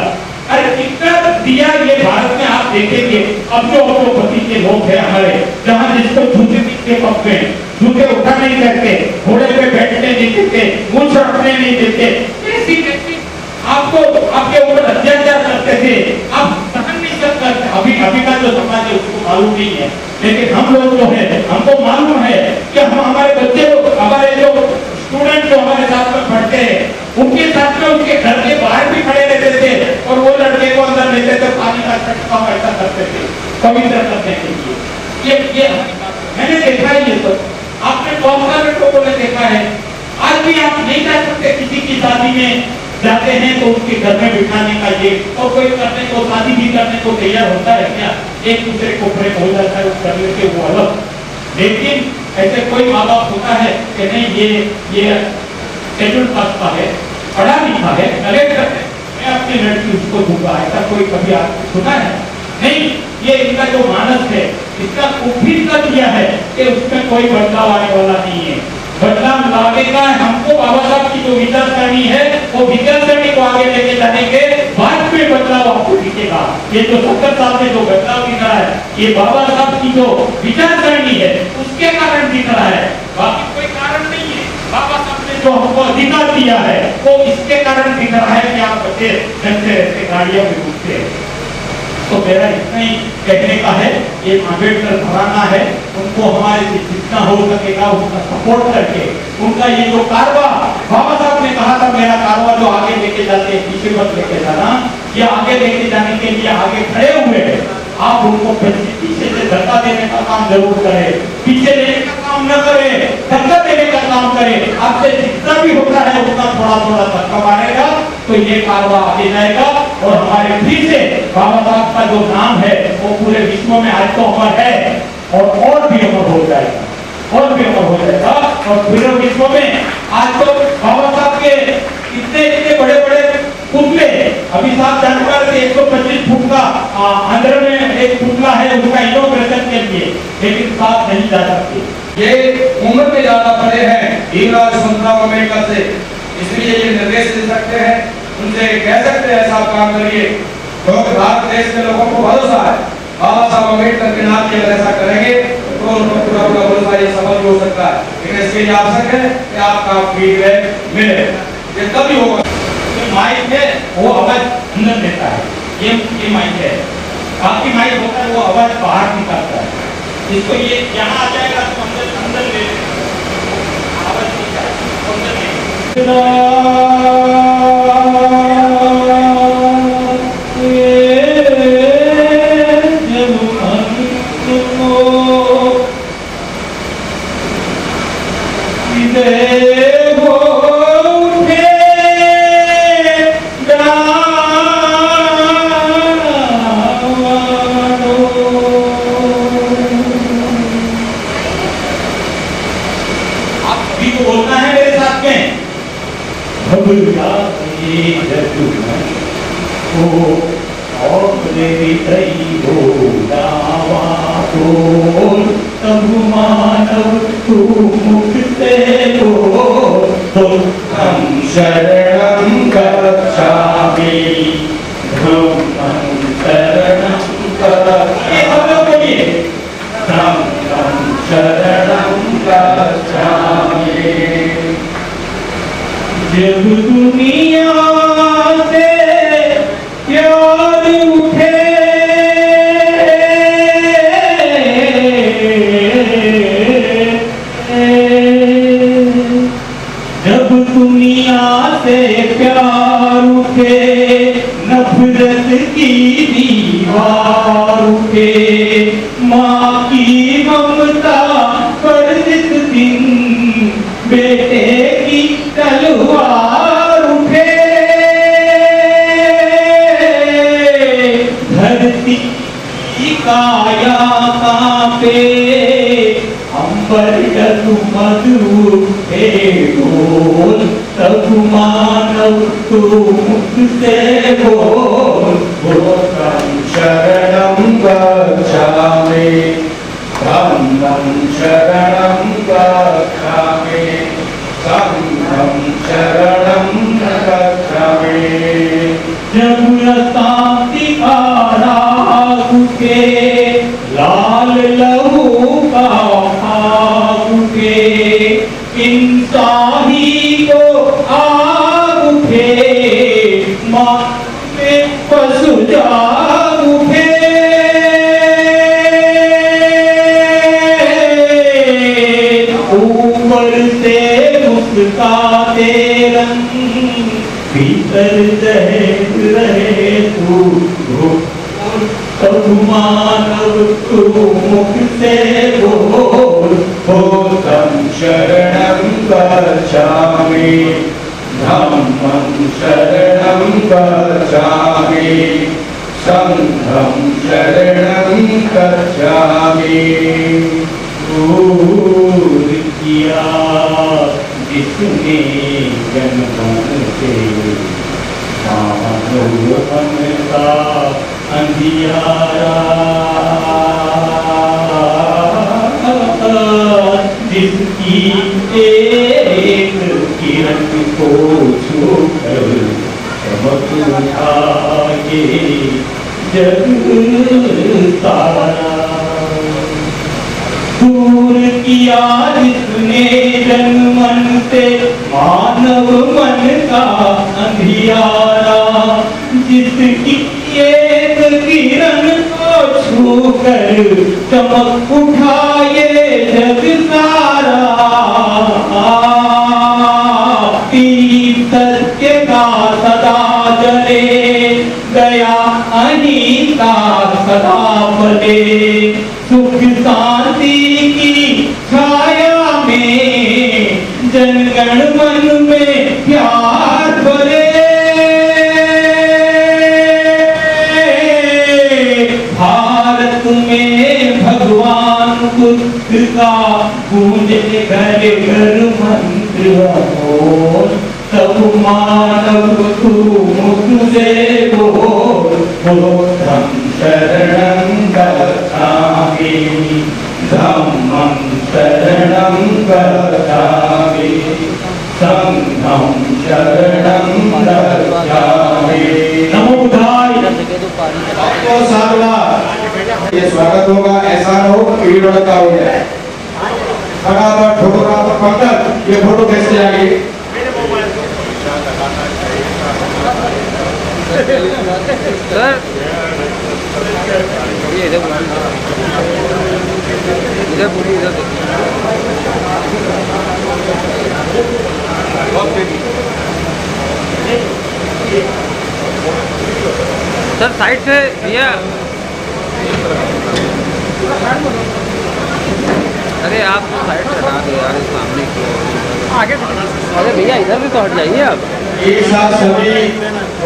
अरे कितना दिया ये भारत में आप देखेंगे। अब जो अरबपति के लोग हैं हमारे, जहाँ जिसको जूते पीछे पकड़े, जूते उठा नहीं करते, घोड़े पे बैठने नहीं देते, मूंछ रखने नहीं देते, कैसी कैसी आपको आपके ऊपर अत्याचार करते थे, आप सहन नहीं कर सकते। अभी का जो समाज है उसको मालूम नहीं है, लेकिन हम लोग जो है हमको मालूम है कि हम हमारे बच्चे लोग, हमारे जो स्टूडेंट जो हमारे साथ में पढ़ते हैं, उनके साथ में उनके घर के बाहर भी खड़े रहते थे और वो लड़के को अंदर लेते थे, पानी का छंटकाव ऐसा करते थे पवित्र करने के लिए। ये मैंने देखा है, ये तो आपने बहुत सारे लोगों ने देखा है। आज भी आप नहीं जा सकते किसी की शादी में जाते हैं तो उसके घर में बिठाने का ये, और कोई करने को शादी भी करने को तैयार होता है क्या? एक दूसरे को प्रेम हो जाता है, वो कर लेते वो अलग। लेकिन ऐसे कोई माँ बाप होता है कि नहीं ये शेड्यूल कास्ट का है, पढ़ा लिखा है, कलेक्टर है, मैं अपनी लड़की उसको दूंगा, ऐसा कोई कभी आपने सुना है? नहीं, ये इनका जो मानस है इसका कुफित कर दिया है कि उसमें कोई बदलाव आने वाला नहीं है। बदलाव लाएगा हमको बाबा साहब की जो विचारसरणी है वो विचारसरणी को आगे लेके जाने के बाद में बदलाव आपको दिखेगा। ये जो 70 साल में जो बदलाव दिख रहा है ये बाबा साहब की जो विचारसरणी है उसके कारण दिख रहा है, बाकी कोई कारण नहीं है। बाबा साहब ने जो हमको अधिकार दिया है वो इसके कारण दिख रहा है कि आप बच्चे चलते रहते गाड़ियों में घूमते हैं। तो मेरा इतना ही कहने का है, ये अम्बेडकर घराना है, उनको हमारे से जितना हो सकेगा उसका सपोर्ट करके उनका ये जो कारवा बाबा साहब ने कहा था मेरा कारवा जो आगे लेके जाते हैं पीछे मत लेके जाना, ये आगे लेके जाने के लिए आगे खड़े हुए हैं। आप उनको पीछे से धक्का देने का काम जरूर करें, पीछे लेने का काम न करें, धक्का देने का काम करें। आपसे जितना भी होता है उतना थोड़ा थोड़ा धक्का मारेगा तो ये कारवा आगे जाएगा और हमारे फिर से बाबा साहब का जो नाम है वो पूरे विश्व में आज तो अमर है और भी अमर हो जाएगा, और भी अमर हो जाएगा। और पूरे विश्व में आज तो बाबा साहब के इतने बड़े बड़े पुतले, अभी साहब जानकार से 125 फुट का आंध्र में एक पुतला है उसका इनॉग्रेशन के लिए, लेकिन साहब नहीं जा सकते। ये उम्र में ज्यादा बड़े हैं भीमराव सुंदरराव अम्बेडकर से, इसलिए ये निर्देश दे सकते हैं, उनसे कह सकते हैं साहब काम करिए, क्योंकि भारत देश के लोगों को भरोसा है बाबा साहब अम्बेडकर के नाम की अगर ऐसा करेंगे तो उनको पूरा भरोसा ये समझ हो सकता है। लेकिन इसके लिए आवश्यक है कि आपका फीडबैक मिले, ये तभी होगा। माइक है वो आवाज अंदर देता है, ये माइक है, बाकी माइक होता है वो आवाज बाहर निकालता है। इसको ये यहाँ आ जाएगा तो अंदर ले आवाज अंदर बोलना है मेरे साथ में, मानव तू मुझसे हम शरणं गच्छामि, धम्मं शरणं गच्छामि, सब लोग बोलिए धम्मं शरणं गच्छामि। जब दुनिया से प्यार उठे जब दुनिया से प्यार उठे, नफरत की दीवार उठे, माँ की ममता पर जिस दिन बेटे की तलवार उठे, धरती की काया कांपे, अंबर डगमग उठे ढोल, तब मानव तू मुझसे बोल, धम्मं शरणं गच्छामि, धम्मं शरणं गच्छामि, संघं शरणं गच्छामि। जब शांति का राग उठे, लाल लहू का भाग उठे, इंसानी को आग उठे, माँ में पशु जाग उठे, ऊपर से मुस्काते रंग, भीतर दहक रहे तू, तब मानव तू मुख से बोल, धम्मं शरणं गच्छामि, धम्मं शरणं गच्छामि संघं शरणं गच्छामि। दूर किया जिसने जन्मन से मानवपन का अंधियारा, जिसकी एक किरण को छूकर चमक उठाए जग सारा। दूर किया जिसने जन्मन से मानव मन का अंधियारा, जिसकी एक किरण को छूकर चमक उठाए जग सारा। दीप सत्य का सदा जले, दया अहिंसा सदा फले, सुख शांति की छाया में जनगण मन में प्यार भरे। भारत में भगवान बुद्ध का गूंजे घर घर मंत्र हो, सब मानव तू मुख से बोल, बुद्धं शरणं गच्छामि धम्मं शरणं गच्छामि संघं शरणं गच्छामि। नमो बुद्धाय। आपको साधुवाद। ये स्वागत होगा, ऐसा न हो कि भीड़ भड़का हो जाए। फटाफट फोटोग्राफर पंकज, ये फोटो कैसे आएगी? सर ये इधर पूरी इधर सर साइड से भैया। अरे आप तो साइड से हटा दो यार, सामने की आगे। अरे भैया इधर भी तो हट जाइए आप। एक साथ सभी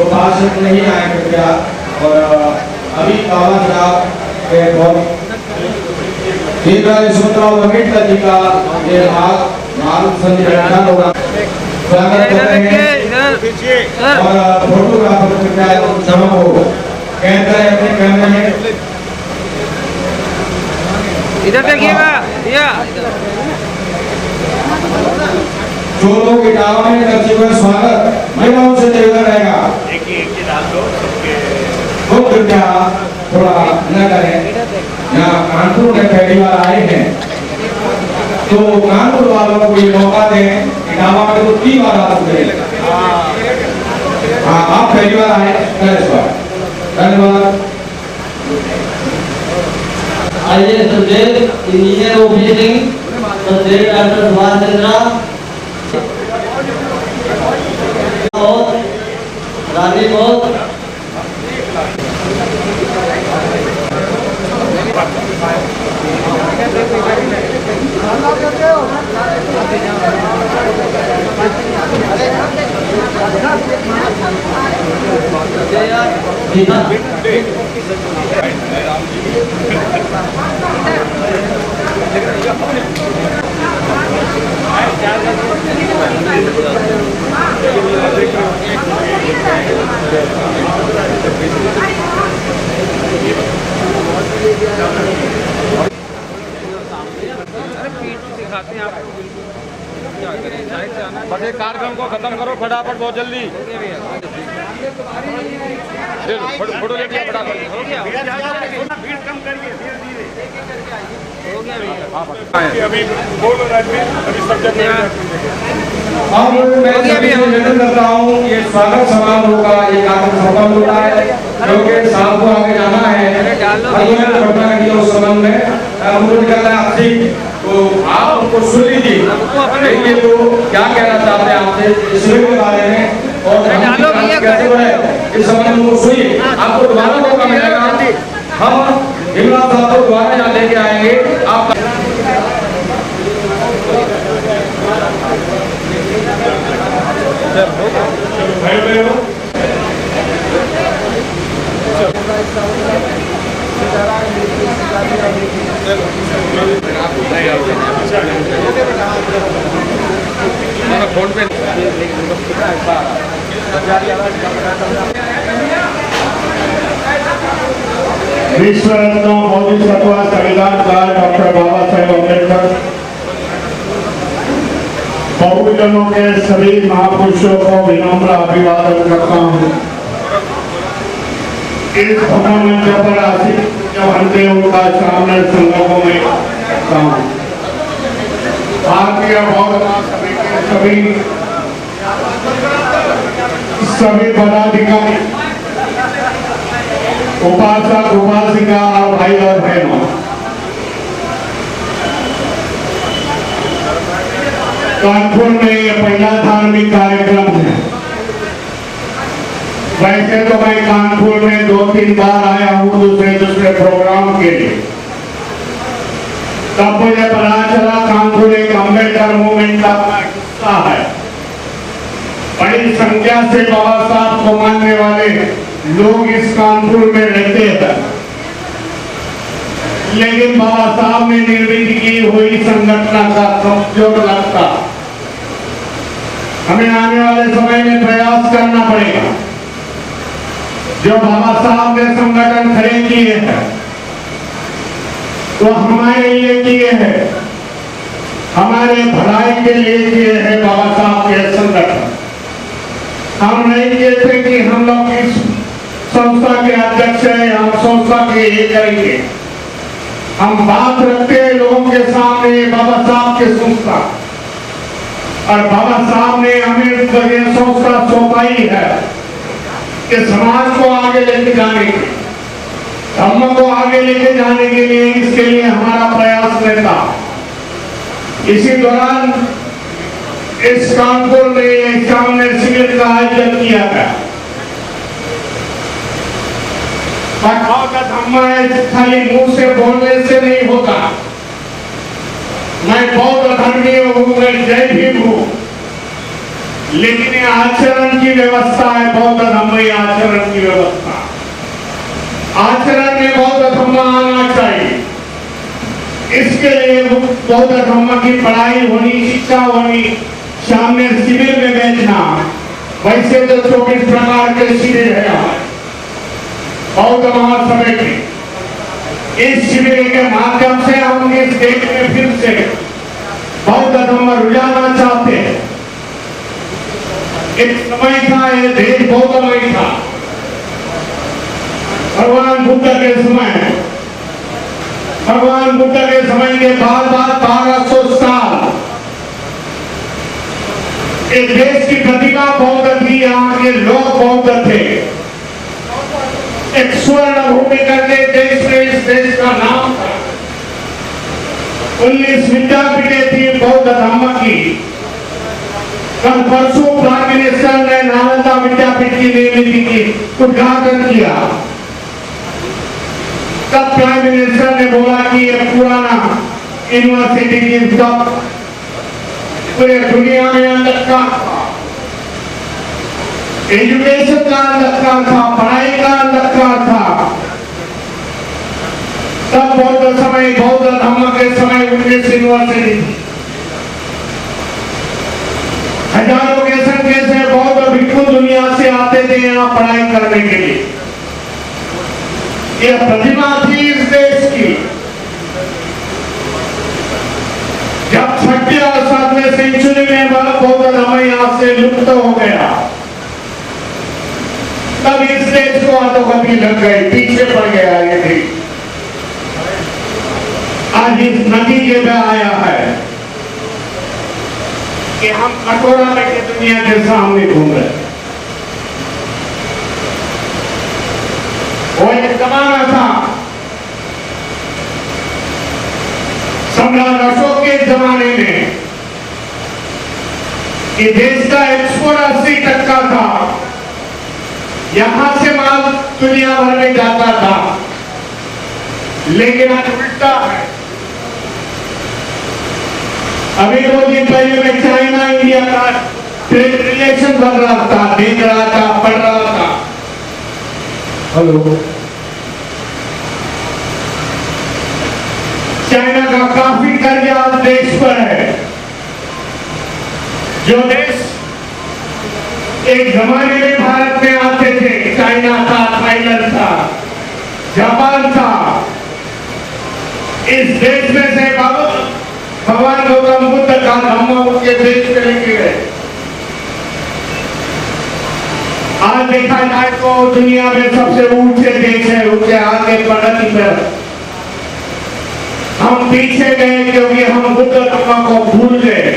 उपासक नहीं आए कृपया। और अभी बाबा साहब के बहुत सुमित्रा जी का ये मार्ग संध्या होगा, स्वागत कर रहे हैं। और फोटोग्राफर कृपया समय हो कहते हैं अपने कैमरे में इधर देखिएगा भैया। जो लोग इटावा में दर्शी हुए स्वागत महिलाओं से देगा रहेगा। वो कृपया थोड़ा न करें। यहाँ कानपुर में पहली बार आए हैं तो कानपुर वालों को ये मौका दें। इटावा में तो 3 बार आ चुके हैं। हाँ, आप पहली बार आए, धन्यवाद। आइए सब्जेक्ट इंजीनियर ऑफिसिंग सब्जेक्ट डॉक्टर सुभाष चंद्रा और रानी बहुत बड़े कार्यक्रम को खत्म करो फटाफट, बहुत जल्दी। फोटो ले लिया फटाफट। हो गया भीड़ कम करिए, हो गया भैया। अभी बोलो राजवीर, अभी सब जगह अब मैं निवेदन कर रहा हूँ, ये स्वागत समारोह का ये कार्यक्रम सफल होता है क्योंकि साहब को आगे जाना है पटना के उस संबंध में अनुरोध कर रहा है आपसे। तो आप उनको सुन लीजिए, देखिए वो क्या कहना चाहते हैं आपसे इस के बारे में और कैसे बढ़े इस संबंध में सुनिए। आपको दोबारा मौका मिलेगा, हम हिमराज साहब को दोबारा यहाँ लेके आएंगे। आप भाई बहनों, फोन पे विश्व रत्न बोधिसत्व संविधानकार डॉक्टर बाबा साहेब अम्बेडकर बहुजनों के सभी महापुरुषों को विनम्र अभिवादन करता हूँ। इस भवन पर आसित जब हमने उनका सामने संगमों में करता हूँ। भारतीय बौद्ध महासभा के सभी पदाधिकारी, उपासक उपासिका और भाई और बहनों, कानपुर में यह पहला धार्मिक कार्यक्रम है। वैसे तो मैं कानपुर में 2-3 बार आया हूँ दूसरे प्रोग्राम के लिए। तब मुझे पता चला कानपुर एक अम्बेडकर मूवमेंट का हिस्सा है। बड़ी संख्या से बाबा साहब को मानने वाले लोग इस कानपुर में रहते हैं, लेकिन बाबा साहब ने निर्मित की हुई संगठन का कमजोर लगता। हमें आने वाले समय में प्रयास करना पड़ेगा। जो बाबा साहब ने संगठन खड़े किए हैं तो हमारे लिए किए हैं, हमारे भलाई के लिए किए हैं बाबा साहब के संगठन। हम नहीं कहते कि हम लोग इस संस्था के अध्यक्ष हैं, हम संस्था के ये करेंगे। हम बात रखते हैं लोगों के सामने बाबा साहब के संस्था, और बाबा साहब ने हमें ये संस्था सौंपाई है कि समाज को आगे लेके जाने के, धर्म को आगे लेके जाने के लिए, इसके लिए हमारा प्रयास रहता। इसी दौरान इस कानपुर में सामने शिविर का आयोजन किया गया। बौद्ध धर्म खाली मुंह से बोलने से नहीं होता। मैं बौद्ध धर्मी हूँ, मैं जय भीम हूँ, लेकिन ये आचरण की व्यवस्था है। बौद्ध धर्म आचरण की व्यवस्था, आचरण में बौद्ध धर्म आना चाहिए। इसके लिए बौद्ध धर्म की पढ़ाई होनी, शिक्षा होनी, सामने शिविर में बैठना। वैसे तो 24 प्रकार के शिविर है बौद्ध महासभा के। इस शिविर के माध्यम से हम इस देश में फिर से बौद्ध धर्म रुझाना चाहते हैं। एक समय था ये देश बौद्धमय था। भगवान बुद्ध के समय, भगवान बुद्ध के समय के बाद 1200 साल इस देश की प्रतिभा बौद्ध थी, यहाँ के लोग बौद्ध थे। एक स्वर्ण भूमि करके देश में इस देश का नाम था। 19 विद्यापीठें थी बौद्ध धर्म की। कल परसों प्राइम मिनिस्टर ने नालंदा विद्यापीठ की निर्मित की उद्घाटन किया। तब प्राइम मिनिस्टर ने बोला कि ये पुराना यूनिवर्सिटी की सब पूरे दुनिया में अंधकार था, एजुकेशन का अंधकार था, पढ़ाई का अंधकार था। तब बौद्ध समय, बौद्ध धर्म के समय 19 यूनिवर्सिटी थी। हजारों के संख्या से बौद्ध भिक्षु दुनिया से आते थे यहाँ पढ़ाई करने के लिए। यह प्रतिभा थी इस देश की। जब 6वीं और 7वें सेंचुरी में बौद्ध धर्म यहाँ से लुप्त हो गया, तब इस देश को अधोगति लग गई, पीछे पड़ गया ये देश। आज इस नतीजे में आया है कि हम कटोरा लेके दुनिया के सामने घूम रहे। वो एक जमाना था सम्राट अशोक के जमाने में कि देश का एक्सपोर्ट 80% था, यहां से माल दुनिया भर में जाता था। लेकिन आज उल्टा है। अभी 2 दिन पहले मैं चाइना इंडिया का ट्रेड रिलेशन बन रहा था, देख रहा था, पढ़ रहा था। हेलो, चाइना का काफी कर्जा देश पर है। जो देश एक जमाने में भारत में आते थे, चाइना था, थाईलैंड था, जापान था, इस देश में से भगवान गौतम बुद्ध का धम्म उनके देश में लेके गए। आज देखा जाए तो दुनिया में सबसे ऊंचे देश है, ऊंचे आगे प्रगति पर। हम पीछे गए क्योंकि हम बुद्ध धम्म को भूल गए,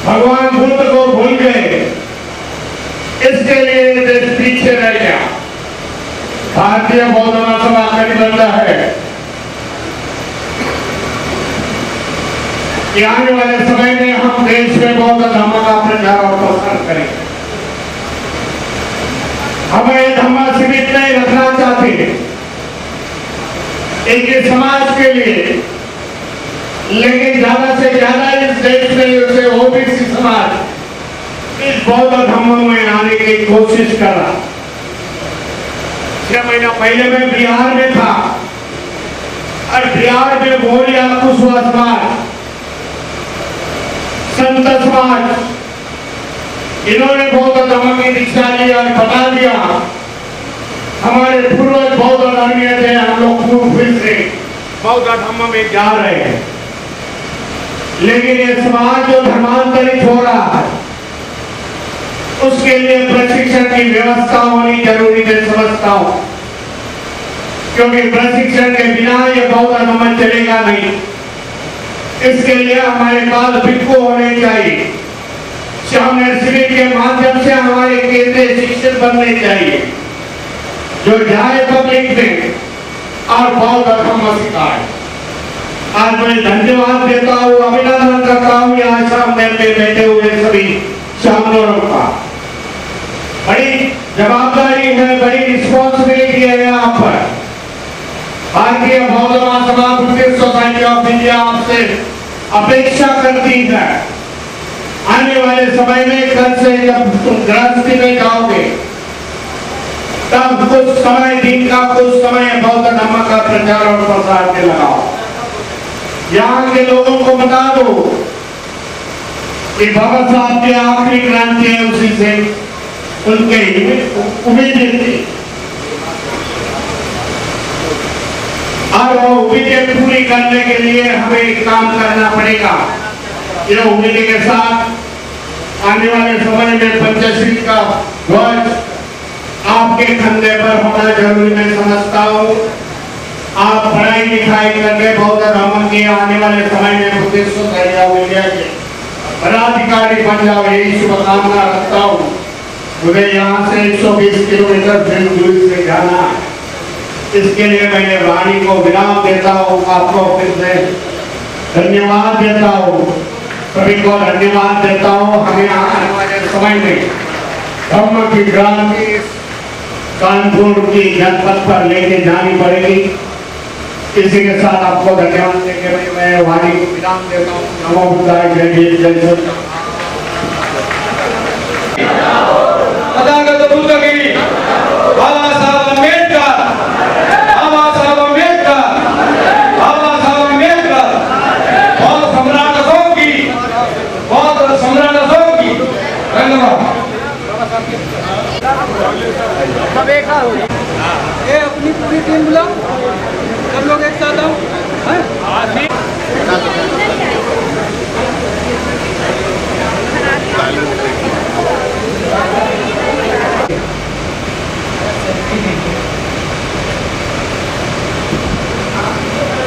भगवान बुद्ध को भूल गए, इसके लिए देश पीछे रह गया। भारतीय बौद्ध महासभा कटिबद्ध है कि आने वाले समय में हम देश में बौद्ध धर्म का प्रचार और प्रसार करेंगे। हमें धम्म सीमित नहीं रखना चाहते, एक समाज के लिए, लेकिन ज्यादा से ज्यादा इस देश में उसे ओबीसी समाज इस बौद्ध धर्म में आने की कोशिश कर रहा। 6 महीना पहले मैं बिहार में था और बिहार में मौर्य कुशवा समाज, संत समाज, इन्होंने बौद्ध धर्म की दीक्षा ली और बता दिया हमारे पूर्वज बौद्ध धर्मीय थे, हम लोग फिर से बौद्ध धर्म में जा रहे हैं। लेकिन ये समाज जो धर्मांतरित हो रहा है, उसके लिए प्रशिक्षण की व्यवस्था होनी जरूरी है, समझता हूं, क्योंकि प्रशिक्षण के बिना ये बौद्ध धर्म चलेगा नहीं। इसके लिए हमारे पास भिक्खु होने चाहिए, सामने शिविर के माध्यम से हमारे केंद्रीय शिक्षक बनने चाहिए, जो जाए पब्लिक में और बौद्ध धर्म सिखाए। आज मैं धन्यवाद देता हूँ, अभिनंदन करता हूँ यहाँ सामने में बैठे हुए सभी शामिलों का। बड़ी जवाबदारी है, बड़ी रिस्पॉन्सिबिलिटी है यहाँ पर। भारतीय बौद्ध महासभा बुद्धिस्ट सोसाइटी ऑफ इंडिया आपसे अपेक्षा करती है, आने वाले समय में कल से जब तुम गृहस्थी में जाओगे तब कुछ समय, दिन का कुछ समय बौद्ध धर्म का प्रचार और प्रसार में लगाओ। यहाँ के लोगों को बता दो कि बाबा साहब की आखिरी क्रांति है, उसी से उनके उम्मीदें थी और वो उम्मीदें पूरी करने के लिए हमें काम करना पड़ेगा। ये उम्मीद के साथ आने वाले समय में पंचशील का ध्वज आपके कंधे पर होना जरूरी मैं समझता हूँ। आप पढ़ाई लिखाई करके बौद्ध धर्म के आने वाले समय में बुद्धिस्ट सोसाइटी ऑफ इंडिया के पदाधिकारी बन जाओ, यही शुभकामना रखता हूँ। मुझे यहाँ से 120 किलोमीटर दूरी से जाना है, इसके लिए मैंने वाणी को विराम देता हूँ। आपको फिर से धन्यवाद देता हूँ, सभी को धन्यवाद देता हूँ। हमें आने वाले समय में धर्म की क्रांति कानपुर की जनपद पर लेके जानी पड़ेगी। इसी के साथ आपको धन्यवाद देकर मैं वाणी को विराम देता हूँ। नमो बुद्धाय, जय हिंद, जय भारत। तथागत बुद्ध की, बाबा साहब अम्बेडकर, बाबा साहब अम्बेडकर, बाबा साहब अम्बेडकर, बहुत सम्राट अशोक की, बहुत सम्राट अशोक की। धन्यवाद। सब एक साथ हो जाए। ये अपनी पूरी टीम बुलाओ, सब लोग एक साथ आओ।